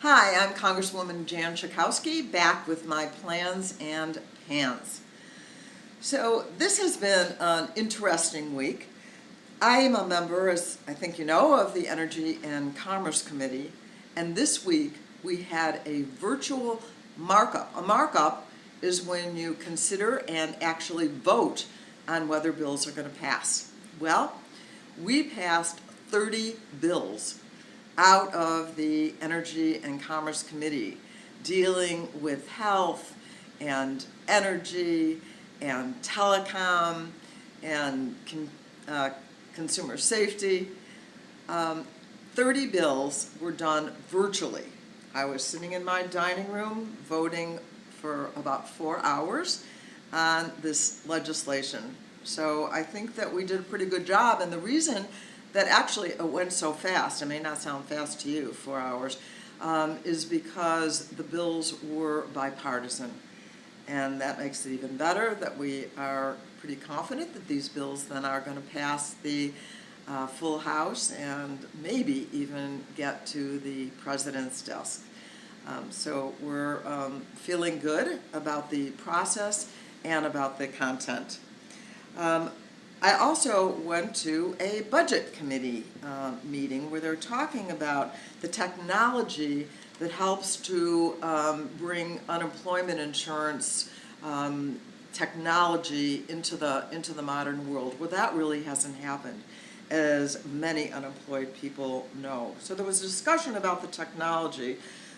Hi, I'm Congresswoman Jan Schakowsky, back with my plans and pans. So this has been an interesting week. I am a member, as I think you know, of the Energy and Commerce Committee, and this week we had a virtual markup. A markup is when you consider and actually vote on whether bills are going to pass. Well, we passed 30 bills out of the Energy and Commerce Committee dealing with health and energy and telecom and consumer safety. 30 bills were done virtually. I was sitting in my dining room voting for about 4 hours on this legislation. So I think that we did a pretty good job, and the reason that actually it went so fast, it may not sound fast to you, 4 hours, is because the bills were bipartisan. And that makes it even better that we are pretty confident that these bills then are going to pass the full House and maybe even get to the president's desk. So we're feeling good about the process and about the content. I also went to a budget committee meeting where they're talking about the technology that helps to bring unemployment insurance technology into the modern world. Well, that really hasn't happened, as many unemployed people know. So there was a discussion about the technology,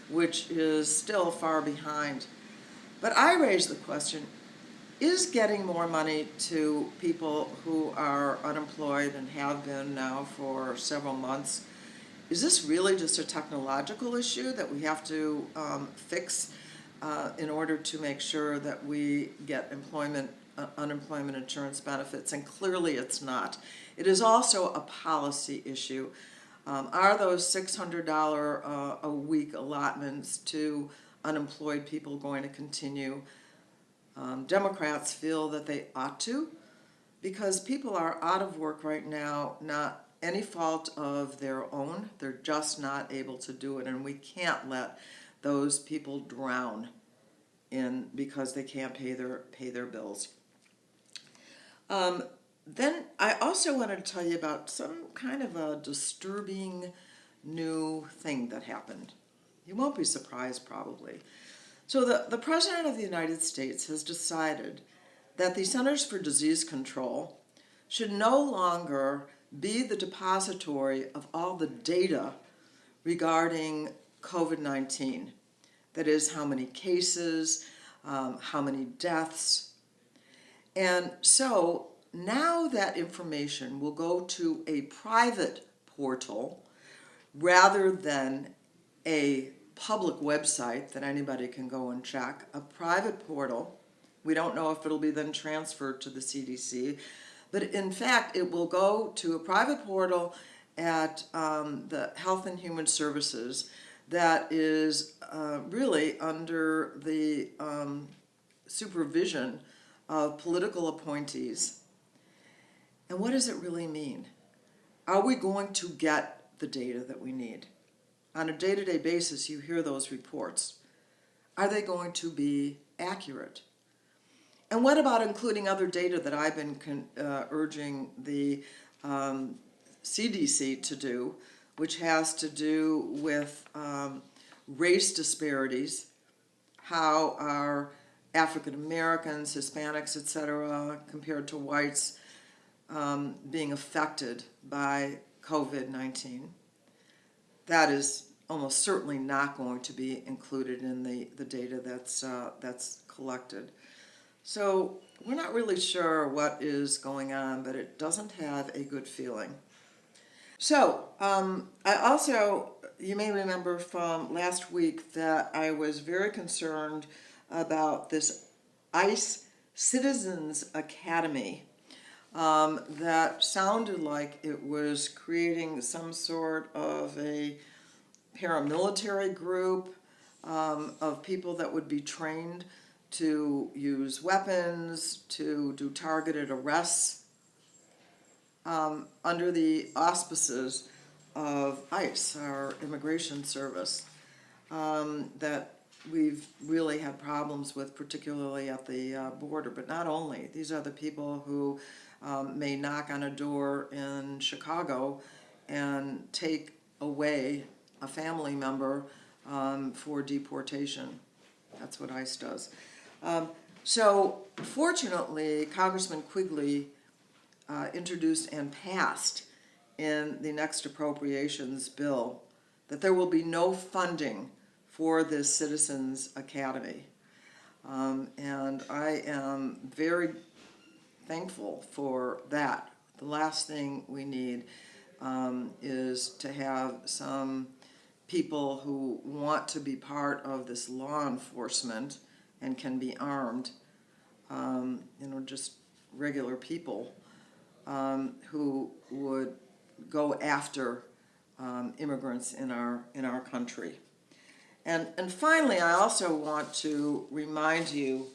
which is still far behind. But I raised the question, is getting more money to people who are unemployed and have been now for several months, is this really just a technological issue that we have to fix in order to make sure that we get unemployment insurance benefits? And clearly it's not. It is also a policy issue. Are those $600 a week allotments to unemployed people going to continue? Democrats feel that they ought to, because people are out of work right now, not any fault of their own. They're just not able to do it, and we can't let those people drown because they can't pay their bills. Then I also wanted to tell you about some kind of a disturbing new thing that happened. You won't be surprised, probably. So the President of the United States has decided that the Centers for Disease Control should no longer be the depository of all the data regarding COVID-19. That is, how many cases, how many deaths. And so now that information will go to a private portal rather than a public website that anybody can go and check, a private portal. We don't know if it'll be then transferred to the CDC, but in fact it will go to a private portal at the Health and Human Services that is really under the supervision of political appointees. And what does it really mean? Are we going to get the data that we need? On a day-to-day basis, you hear those reports. Are they going to be accurate? And what about including other data that I've been urging the CDC to do, which has to do with race disparities, how are African Americans, Hispanics, etc., compared to whites being affected by COVID-19? That is almost certainly not going to be included in the data that's collected. So we're not really sure what is going on, but it doesn't have a good feeling. So I also, you may remember from last week that I was very concerned about this ICE Citizens Academy that sounded like it was creating some sort of a paramilitary group of people that would be trained to use weapons, to do targeted arrests under the auspices of ICE, our immigration service. that we've really had problems with, particularly at the border. But not only, these are the people who may knock on a door in Chicago and take away a family member for deportation. That's what ICE does. So fortunately, Congressman Quigley introduced and passed in the next appropriations bill that there will be no funding for this Citizens Academy. And I am very thankful for that. The last thing we need is to have some people who want to be part of this law enforcement and can be armed, just regular people who would go after immigrants in our country. And finally, I also want to remind you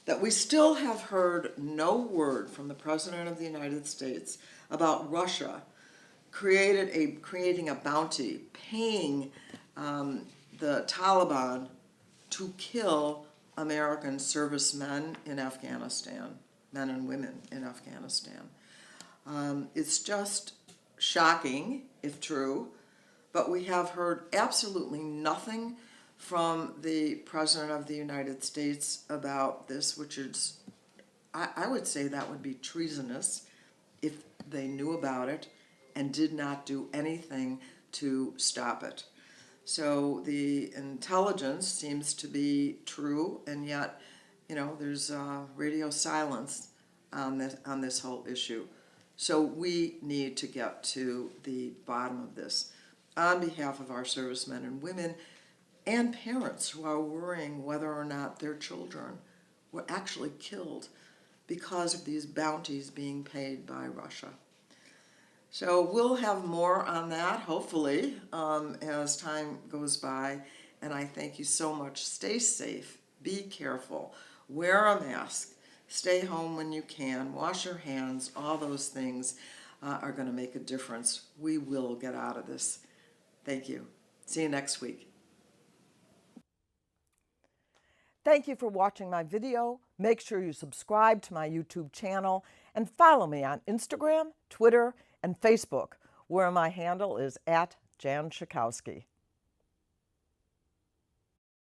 that we still have heard no word from the President of the United States about Russia creating a bounty, paying the Taliban to kill American servicemen in Afghanistan, men and women in Afghanistan. It's just shocking, if true, but we have heard absolutely nothing from the President of the United States about this, which is, I would say that would be treasonous if they knew about it and did not do anything to stop it. So the intelligence seems to be true, and yet, there's radio silence on this whole issue. So we need to get to the bottom of this on behalf of our servicemen and women and parents who are worrying whether or not their children were actually killed because of these bounties being paid by Russia. So we'll have more on that, hopefully, as time goes by. And I thank you so much. Stay safe. Be careful. Wear a mask. Stay home when you can. Wash your hands. All those things are going to make a difference. We will get out of this. Thank you. See you next week. Thank you for watching my video. Make sure you subscribe to my YouTube channel and follow me on Instagram, Twitter, and Facebook, where my handle is @Jan Schakowsky.